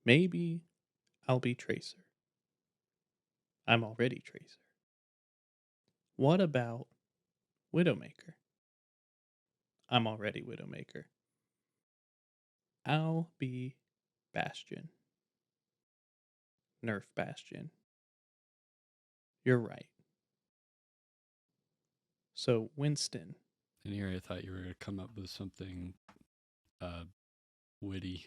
Maybe I'll be Tracer. I'm already Tracer. What about Widowmaker? I'm already Widowmaker. I'll be Bastion. Nerf Bastion. You're right. So, Winston. In here, I thought you were going to come up with something uh, witty.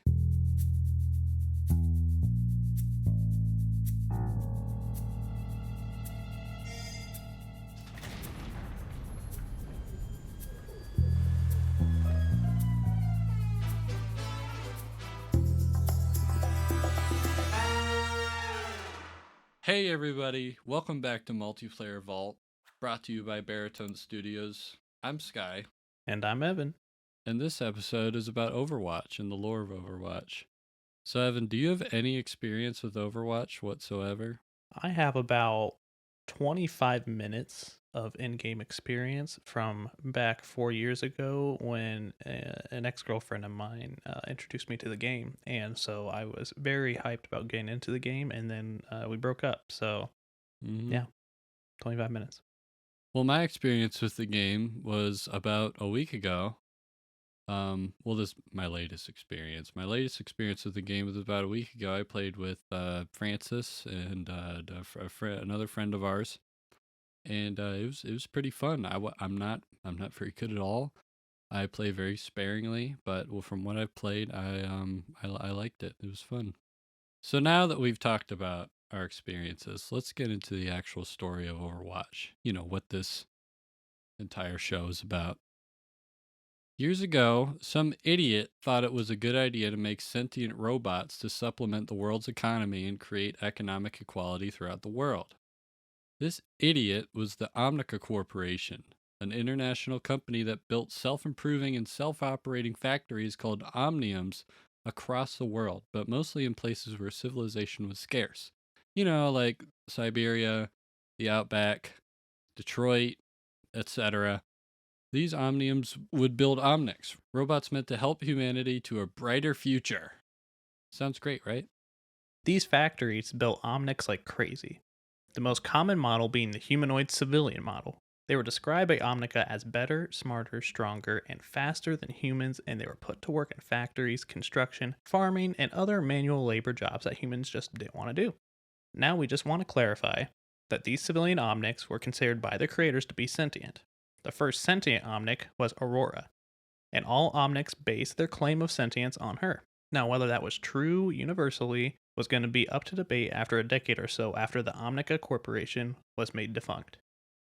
Hey, everybody. Welcome back to Multiplayer Vault, brought to you by Baritone Studios. I'm Sky, And I'm Evan. and this episode is about Overwatch and the lore of Overwatch. So, Evan, do you have any experience with Overwatch whatsoever? I have about 25 minutes of in-game experience from back 4 years ago when an ex-girlfriend of mine introduced me to the game, and so I was very hyped about getting into the game, and then we broke up. So Mm-hmm. yeah, 25 minutes. Well, my experience with the game was about a week ago. This is my latest experience. My latest experience with the game was about a week ago. I played with Francis and another friend of ours, and it was pretty fun. I'm not very good at all. I play very sparingly, but from what I've played, I liked it. It was fun. So now that we've talked about our experiences, let's get into the actual story of Overwatch. You know what this entire show is about. Years ago, some idiot thought it was a good idea to make sentient robots to supplement the world's economy and create economic equality throughout the world. This idiot was the Omnica Corporation, an international company that built self improving and self operating factories called Omniums across the world, but mostly in places where civilization was scarce. You know, like Siberia, the Outback, Detroit, etc. These Omniums would build Omnics, robots meant to help humanity to a brighter future. Sounds great, right? These factories built Omnics like crazy, the most common model being the humanoid civilian model. They were described by Omnica as better, smarter, stronger, and faster than humans, and they were put to work in factories, construction, farming, and other manual labor jobs that humans just didn't want to do. Now we just want to clarify that these civilian Omnics were considered by the creators to be sentient. The first sentient Omnic was Aurora, and all Omnics based their claim of sentience on her. Now, whether that was true universally was going to be up to debate after a decade or so after the Omnica Corporation was made defunct.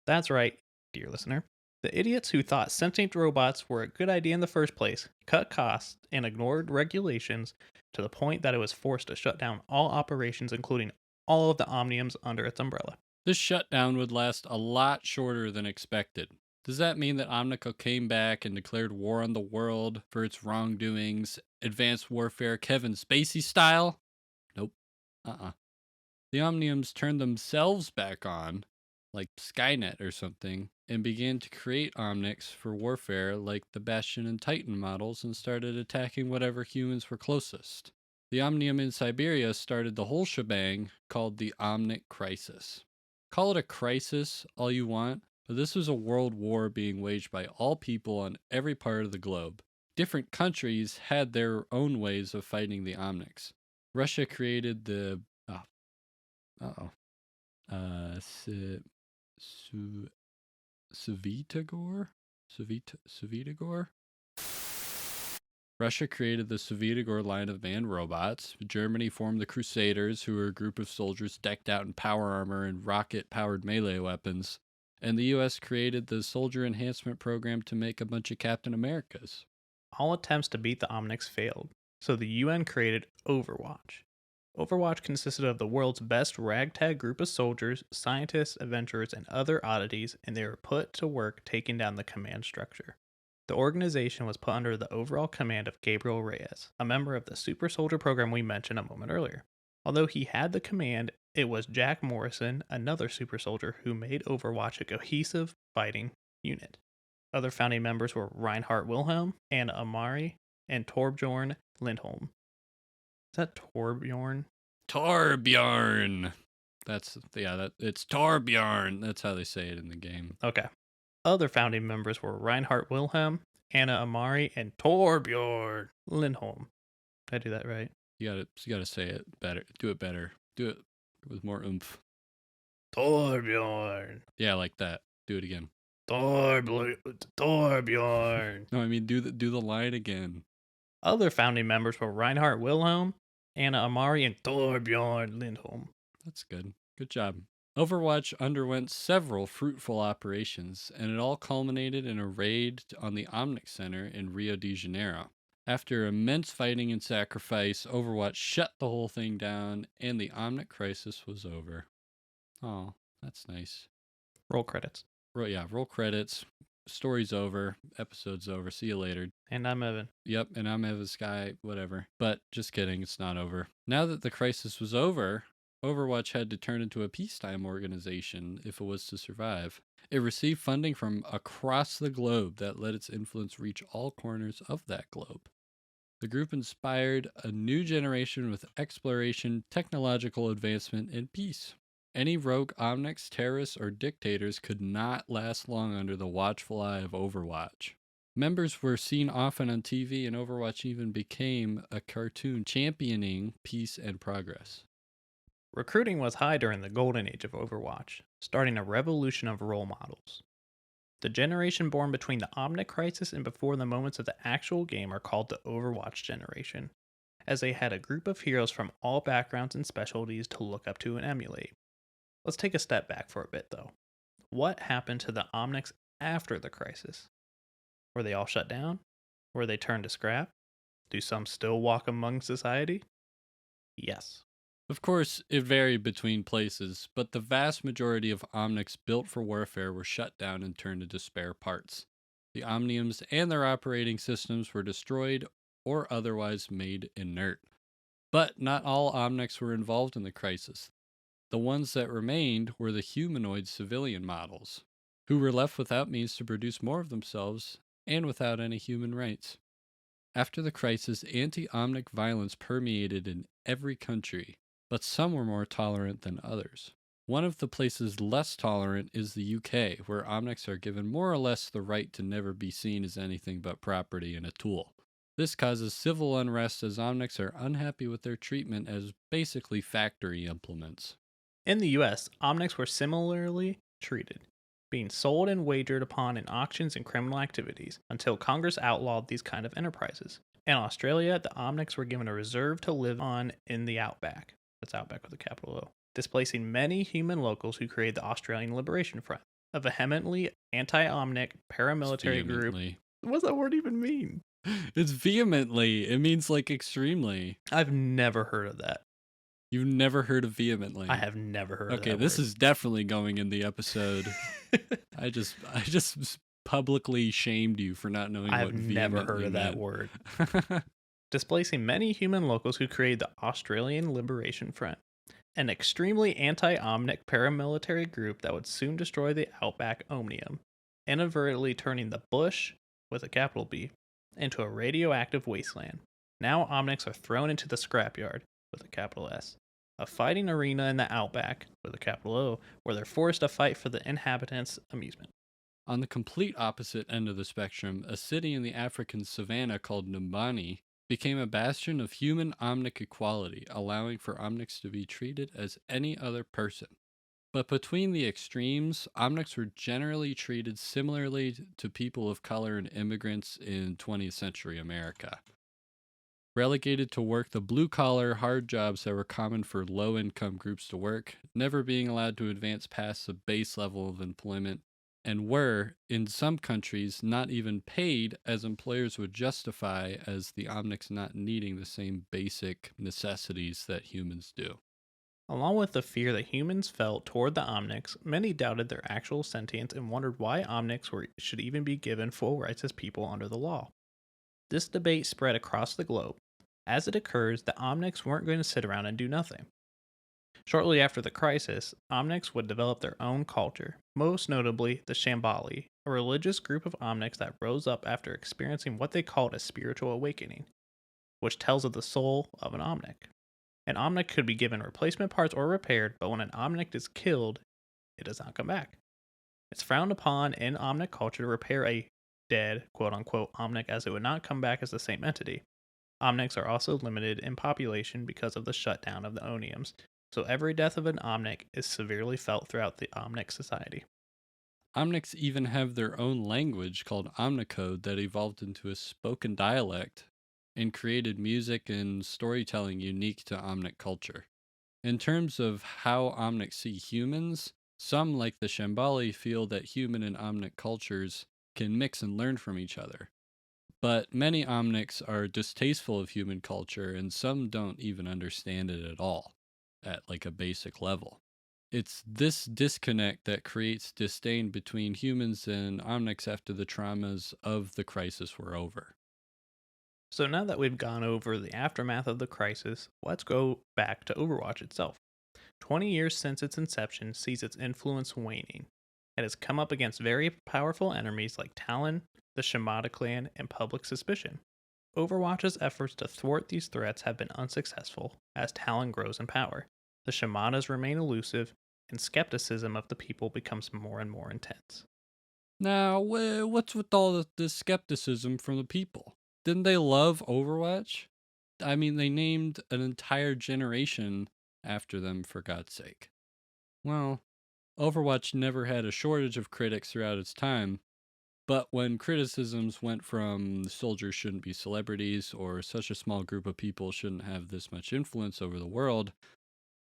That's right, dear listener. The idiots who thought sentient robots were a good idea in the first place cut costs and ignored regulations to the point that it was forced to shut down all operations, including all of the Omniums under its umbrella. This shutdown would last a lot shorter than expected. Does that mean that Omnica came back and declared war on the world for its wrongdoings, advanced warfare Kevin Spacey style? Nope. The Omniums turned themselves back on, like Skynet or something, and began to create Omnics for warfare like the Bastion and Titan models and started attacking whatever humans were closest. The Omnium in Siberia started the whole shebang called the Omnic Crisis. Call it a crisis all you want, but this was a world war being waged by all people on every part of the globe. Different countries had their own ways of fighting the Omnics. Russia created the uh-oh. Svitogor? Svitogor? Russia created the Svitogor line of manned robots. Germany formed the Crusaders, who were a group of soldiers decked out in power armor and rocket-powered melee weapons. And the U.S. created the Soldier Enhancement Program to make a bunch of Captain Americas. All attempts to beat the Omnics failed, so the UN created Overwatch. Overwatch consisted of the world's best ragtag group of soldiers, scientists, adventurers, and other oddities, and they were put to work taking down the command structure. The organization was put under the overall command of Gabriel Reyes, a member of the Super Soldier program we mentioned a moment earlier. Although he had the command, it was Jack Morrison, another super soldier, who made Overwatch a cohesive fighting unit. Other founding members were Reinhard Wilhelm, Anna Amari, and Torbjorn Lindholm. Is that Torbjorn? Torbjorn. It's Torbjorn. That's how they say it in the game. Okay. Other founding members were Reinhard Wilhelm, Anna Amari, and Torbjorn Lindholm. Did I do that right? You gotta say it better. Do it better. Do it with more oomph. Torbjorn. Yeah, like that. Do it again. Torbjorn. No, I mean do the line again. Other founding members were Reinhard Wilhelm, Anna Amari, and Torbjorn Lindholm. That's good. Good job. Overwatch underwent several fruitful operations, and it all culminated in a raid on the Omnic Center in Rio de Janeiro. After immense fighting and sacrifice, Overwatch shut the whole thing down, and the Omnic Crisis was over. Oh, that's nice. Roll credits. Roll credits. Story's over. Episode's over. See you later. And I'm Evan. Yep, and I'm Evan Sky, whatever. But just kidding, it's not over. Now that the crisis was over, Overwatch had to turn into a peacetime organization if it was to survive. It received funding from across the globe that let its influence reach all corners of that globe. The group inspired a new generation with exploration, technological advancement, and peace. Any rogue omnics, terrorists, or dictators could not last long under the watchful eye of Overwatch. Members were seen often on TV, and Overwatch even became a cartoon championing peace and progress. Recruiting was high during the golden age of Overwatch, starting a revolution of role models. The generation born between the Omnic Crisis and before the moments of the actual game are called the Overwatch generation, as they had a group of heroes from all backgrounds and specialties to look up to and emulate. Let's take a step back for a bit, though. What happened to the Omnics after the crisis? Were they all shut down? Were they turned to scrap? Do some still walk among society? Yes. Of course, it varied between places, but the vast majority of Omnics built for warfare were shut down and turned into spare parts. The Omniums and their operating systems were destroyed or otherwise made inert. But not all Omnics were involved in the crisis. The ones that remained were the humanoid civilian models, who were left without means to produce more of themselves and without any human rights. After the crisis, anti-Omnic violence permeated in every country, but some were more tolerant than others. One of the places less tolerant is the UK, where Omnics are given more or less the right to never be seen as anything but property and a tool. This causes civil unrest as Omnics are unhappy with their treatment as basically factory implements. In the US, Omnics were similarly treated, being sold and wagered upon in auctions and criminal activities until Congress outlawed these kind of enterprises. In Australia, the Omnics were given a reserve to live on in the outback. That's outback with a capital O. Displacing many human locals who created the Australian Liberation Front, a vehemently anti-Omnic paramilitary group. What does that word even mean? It's vehemently. It means like extremely. I've never heard of that. You've never heard of vehemently? I have never heard of that. Okay, this is definitely going in the episode. I just publicly shamed you for not knowing what vehemently meant. I've never heard of that word. Displacing many human locals who created the Australian Liberation Front, an extremely anti-Omnic paramilitary group that would soon destroy the outback Omnium, inadvertently turning the bush, with a capital B, into a radioactive wasteland. Now Omnics are thrown into the scrapyard, with a capital S, a fighting arena in the outback, with a capital O, where they're forced to fight for the inhabitants' amusement. On the complete opposite end of the spectrum, a city in the African savannah called Numbani became a bastion of human Omnic equality, allowing for Omnics to be treated as any other person. But between the extremes, Omnics were generally treated similarly to people of color and immigrants in 20th century America. Relegated to work the blue-collar, hard jobs that were common for low-income groups to work, never being allowed to advance past the base level of employment, and were, in some countries, not even paid as employers would justify as the Omnics not needing the same basic necessities that humans do. Along with the fear that humans felt toward the Omnics, many doubted their actual sentience and wondered why Omnics should even be given full rights as people under the law. This debate spread across the globe. As it occurs, the Omnics weren't going to sit around and do nothing. Shortly after the crisis, Omnics would develop their own culture, most notably the Shambali, a religious group of Omnics that rose up after experiencing what they called a spiritual awakening, which tells of the soul of an Omnic. An Omnic could be given replacement parts or repaired, but when an Omnic is killed, it does not come back. It's frowned upon in Omnic culture to repair a dead, quote unquote, Omnic, as it would not come back as the same entity. Omnics are also limited in population because of the shutdown of the Oniums, so every death of an Omnic is severely felt throughout the Omnic society. Omnics even have their own language called Omnicode that evolved into a spoken dialect and created music and storytelling unique to Omnic culture. In terms of how Omnics see humans, some, like the Shambali, feel that human and Omnic cultures can mix and learn from each other. But many Omnics are distasteful of human culture, and some don't even understand it at all, at like a basic level. It's this disconnect that creates disdain between humans and Omnics after the traumas of the crisis were over. So now that we've gone over the aftermath of the crisis, let's go back to Overwatch itself. 20 years since its inception sees its influence waning. It has come up against very powerful enemies like Talon, the Shimada clan, and public suspicion. Overwatch's efforts to thwart these threats have been unsuccessful as Talon grows in power. The Shimadas remain elusive, and skepticism of the people becomes more and more intense. Now, what's with all this skepticism from the people? Didn't they love Overwatch? I mean, they named an entire generation after them, for God's sake. Well, Overwatch never had a shortage of critics throughout its time, but when criticisms went from soldiers shouldn't be celebrities or such a small group of people shouldn't have this much influence over the world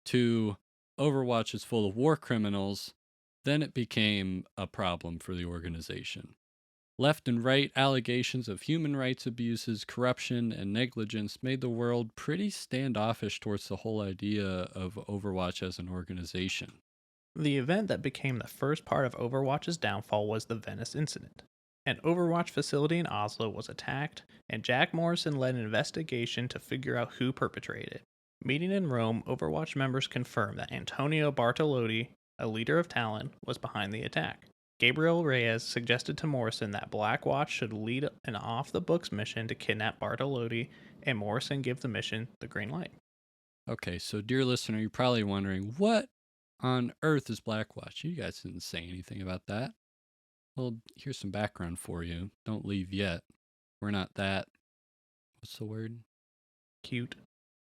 to Overwatch is full of war criminals, then it became a problem for the organization. Left and right allegations of human rights abuses, corruption, and negligence made the world pretty standoffish towards the whole idea of Overwatch as an organization. The event that became the first part of Overwatch's downfall was the Venice incident. An Overwatch facility in Oslo was attacked, and Jack Morrison led an investigation to figure out who perpetrated it. Meeting in Rome, Overwatch members confirmed that Antonio Bartolotti, a leader of Talon, was behind the attack. Gabriel Reyes suggested to Morrison that Blackwatch should lead an off the books mission to kidnap Bartolotti, and Morrison give the mission the green light. Okay, so dear listener, you're probably wondering, what on earth is Blackwatch? You guys didn't say anything about that. Well, here's some background for you. Don't leave yet. We're not that. What's the word? Cute.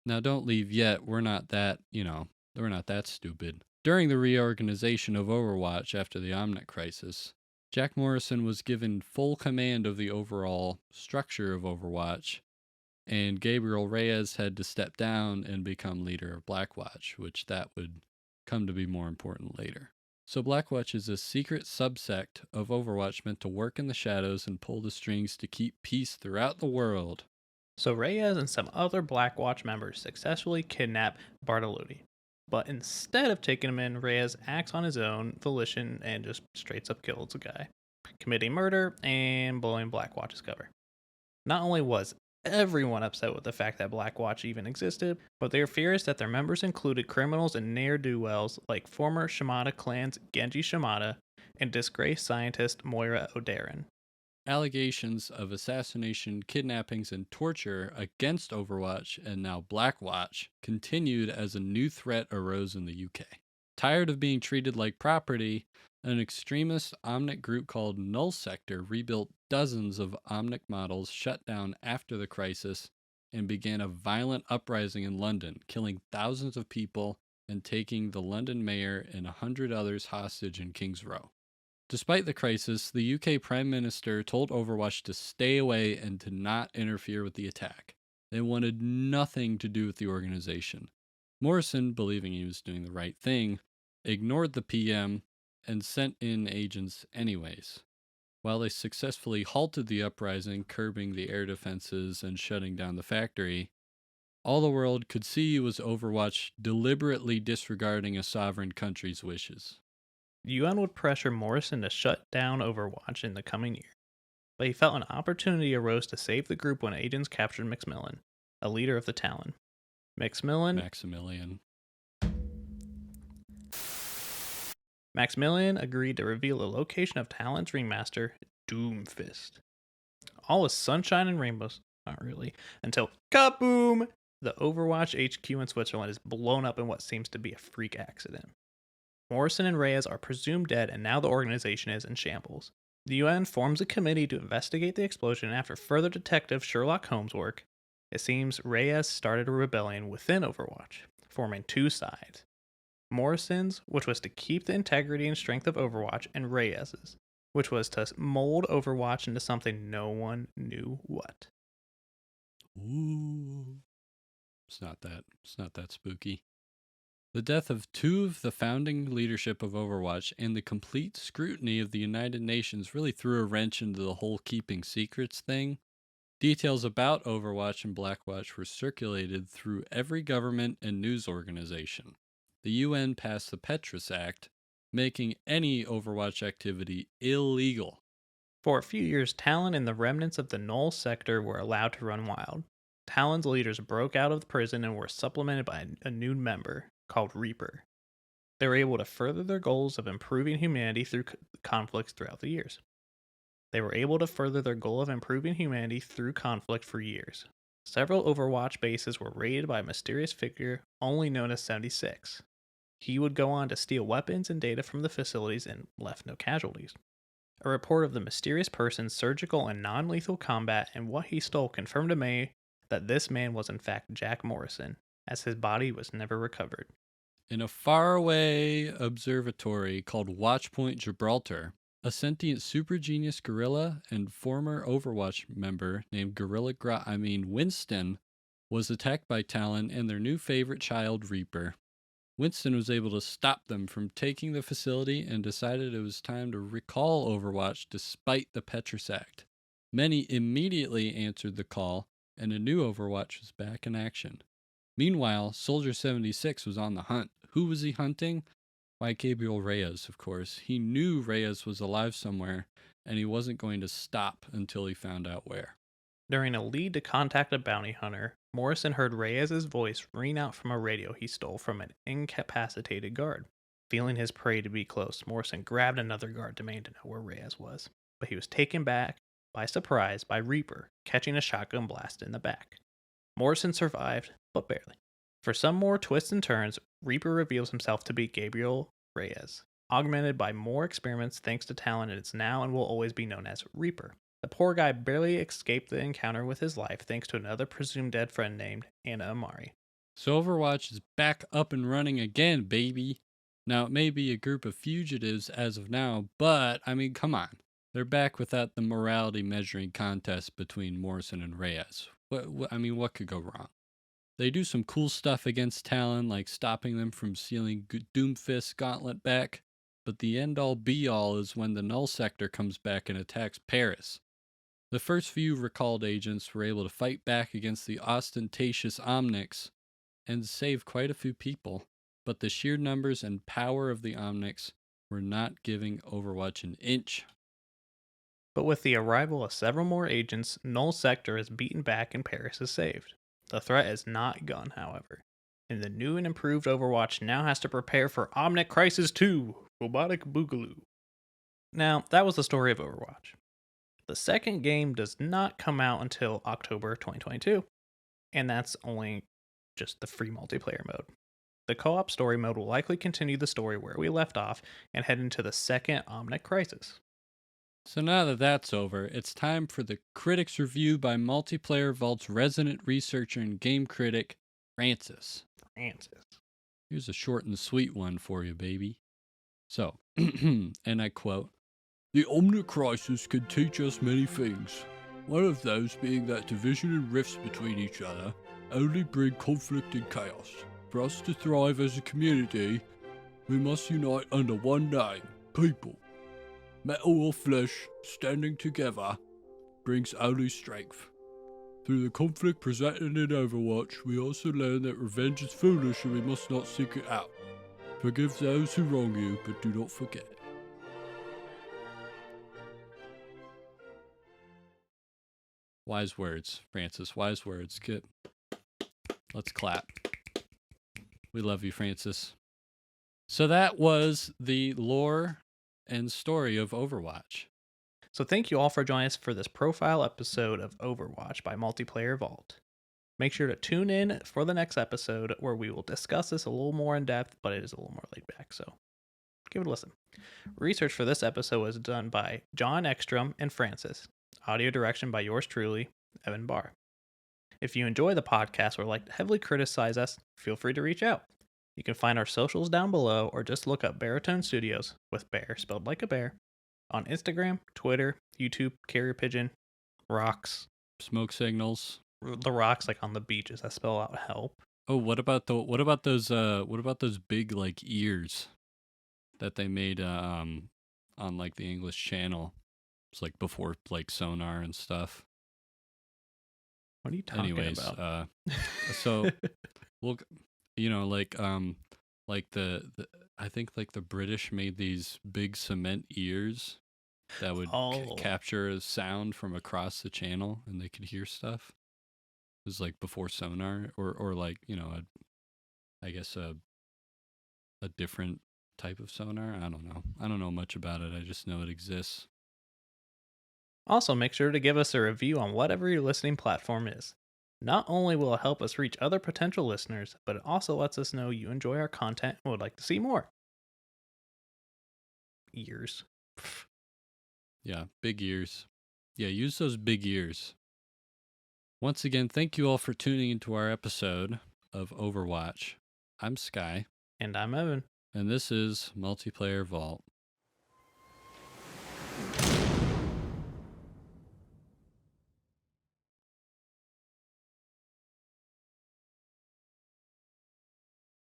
Now, don't leave yet. We're not that, we're not that stupid. During the reorganization of Overwatch after the Omnic Crisis, Jack Morrison was given full command of the overall structure of Overwatch, and Gabriel Reyes had to step down and become leader of Blackwatch, which that would come to be more important later. So Blackwatch is a secret subsect of Overwatch meant to work in the shadows and pull the strings to keep peace throughout the world. So Reyes and some other Blackwatch members successfully kidnap Bartolotti. But instead of taking him in, Reyes acts on his own volition and just straight up kills the guy, committing murder and blowing Blackwatch's cover. Not only was everyone upset with the fact that Blackwatch even existed, but they were furious that their members included criminals and ne'er-do-wells like former Shimada clan's Genji Shimada and disgraced scientist Moira O'Darin. Allegations of assassination, kidnappings, and torture against Overwatch and now Blackwatch continued as a new threat arose in the UK. Tired of being treated like property, an extremist Omnic group called Null Sector rebuilt dozens of Omnic models shut down after the crisis and began a violent uprising in London, killing thousands of people and taking the London mayor and 100 others hostage in King's Row. Despite the crisis, the UK Prime Minister told Overwatch to stay away and to not interfere with the attack. They wanted nothing to do with the organization. Morrison, believing he was doing the right thing, ignored the PM and sent in agents anyways. While they successfully halted the uprising, curbing the air defenses and shutting down the factory, all the world could see was Overwatch deliberately disregarding a sovereign country's wishes. The UN would pressure Morrison to shut down Overwatch in the coming year, but he felt an opportunity arose to save the group when agents captured Maximilian, a leader of the Talon. Maximilian Maximilian agreed to reveal the location of Talon's ringmaster, Doomfist. All is sunshine and rainbows. Not really. Until kaboom! The Overwatch HQ in Switzerland is blown up in what seems to be a freak accident. Morrison and Reyes are presumed dead, and now the organization is in shambles. The UN forms a committee to investigate the explosion, and after further detective Sherlock Holmes work, it seems Reyes started a rebellion within Overwatch, forming two sides. Morrison's, which was to keep the integrity and strength of Overwatch, and Reyes's, which was to mold Overwatch into something no one knew what. Ooh. It's not that spooky. The death of two of the founding leadership of Overwatch and the complete scrutiny of the United Nations really threw a wrench into the whole keeping secrets thing. Details about Overwatch and Blackwatch were circulated through every government and news organization. The UN passed the Petrus Act, making any Overwatch activity illegal. For a few years, Talon and the remnants of the Null sector were allowed to run wild. Talon's leaders broke out of the prison and were supplemented by a new member called Reaper. They were able to further their goals of improving humanity through conflicts throughout the years. Several Overwatch bases were raided by a mysterious figure only known as 76. He would go on to steal weapons and data from the facilities and left no casualties. A report of the mysterious person's surgical and non-lethal combat and what he stole confirmed to May that this man was in fact Jack Morrison, as his body was never recovered. In a faraway observatory called Watchpoint Gibraltar, a sentient super genius gorilla and former Overwatch member named Winston was attacked by Talon and their new favorite child, Reaper. Winston was able to stop them from taking the facility and decided it was time to recall Overwatch despite the Petrus Act. Many immediately answered the call, and a new Overwatch was back in action. Meanwhile, Soldier 76 was on the hunt. Who was he hunting? Why, Gabriel Reyes, of course. He knew Reyes was alive somewhere, and he wasn't going to stop until he found out where. During a lead to contact a bounty hunter, Morrison heard Reyes' voice ring out from a radio he stole from an incapacitated guard. Feeling his prey to be close, Morrison grabbed another guard, demanding to know where Reyes was. But he was taken back by surprise by Reaper, catching a shotgun blast in the back. Morrison survived, but barely. For some more twists and turns, Reaper reveals himself to be Gabriel Reyes, augmented by more experiments thanks to Talon, and it's now and will always be known as Reaper. The poor guy barely escaped the encounter with his life thanks to another presumed dead friend named Anna Amari. So Overwatch is back up and running again, baby. Now, it may be a group of fugitives as of now, but, come on. They're back without the morality measuring contest between Morrison and Reyes. What could go wrong? They do some cool stuff against Talon, like stopping them from stealing Doomfist's gauntlet back, but the end-all be-all is when the Null sector comes back and attacks Paris. The first few recalled agents were able to fight back against the ostentatious Omnics and save quite a few people, but the sheer numbers and power of the Omnics were not giving Overwatch an inch. But with the arrival of several more agents, Null sector is beaten back and Paris is saved. The threat is not gone, however, and the new and improved Overwatch now has to prepare for Omnic Crisis 2, Robotic Boogaloo. Now, that was the story of Overwatch. The second game does not come out until October 2022, and that's only just the free multiplayer mode. The co-op story mode will likely continue the story where we left off and head into the second Omnic Crisis. So now that that's over, it's time for the Critics Review by Multiplayer Vault's resident researcher and game critic, Francis. Here's a short and sweet one for you, baby. So, and I quote, "The Omnic Crisis can teach us many things. One of those being that division and rifts between each other only bring conflict and chaos. For us to thrive as a community, we must unite under one name, people. Metal or flesh, standing together, brings only strength. Through the conflict presented in Overwatch, we also learn that revenge is foolish and we must not seek it out. Forgive those who wrong you, but do not forget." Wise words, Francis. Wise words. Good. Let's clap. We love you, Francis. So that was the lore and story of Overwatch. So thank you all for joining us for this profile episode of Overwatch by Multiplayer Vault. Make sure to tune in for the next episode where we will discuss this a little more in depth, but it is a little more laid back, so give it a listen. Research for this episode was done by John Ekstrom and Francis. Audio direction by yours truly, Evan Barr. If you enjoy the podcast or like to heavily criticize us, feel free to reach out. You can find our socials down below or just look up Baritone Studios, with bear spelled like a bear, on Instagram, Twitter, YouTube, Carrier Pigeon, Rocks, Smoke signals. the rocks like on the beaches that spell out help. Oh, what about those big like ears that they made on like the English channel? It's like before like sonar and stuff. What are you talking Anyways, about? so well, like the I think like the British made these big cement ears that would Oh, capture a sound from across the channel and they could hear stuff. It was like before sonar or like, I guess a different type of sonar. I don't know. I don't know much about it. I just know it exists. also make sure to give us a review on whatever your listening platform is. Not only will it help us reach other potential listeners, but it also lets us know you enjoy our content and would like to see more. Ears. Yeah, big ears. Yeah, use those big ears. Once again, thank you all for tuning into our episode of Overwatch. I'm Sky. And I'm Evan. And this is Multiplayer Vault.